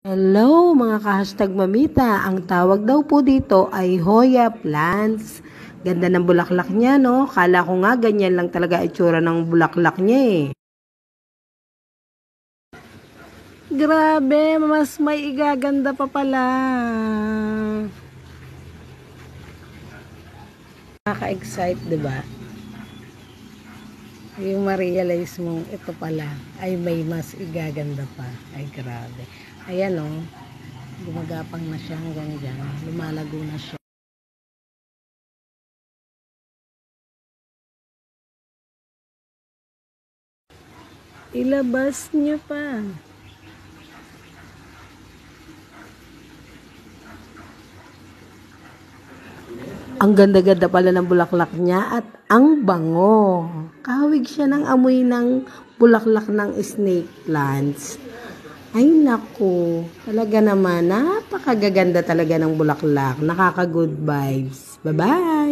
Hello mga ka-hashtag mamita, ang tawag daw po dito ay Hoya plants. Ganda ng bulaklak niya, no? Kala ko nga ganyan lang talaga itsura ng bulaklak niya eh. Grabe, mas may igaganda pa pala. Nakaka-excite, diba? Yung ma-realize mong ito pala ay may mas igaganda pa. Ay grabe. Ayan o, gumagapang na siya hanggang dyan. Lumalago na siya. Ilabas niya pa. Ang ganda-ganda pala ng bulaklak niya at ang bango. Kahawig siya ng amoy ng bulaklak ng snake plants. Ay naku, talaga naman napakagaganda talaga ng bulaklak. Nakaka-good vibes. Bye-bye!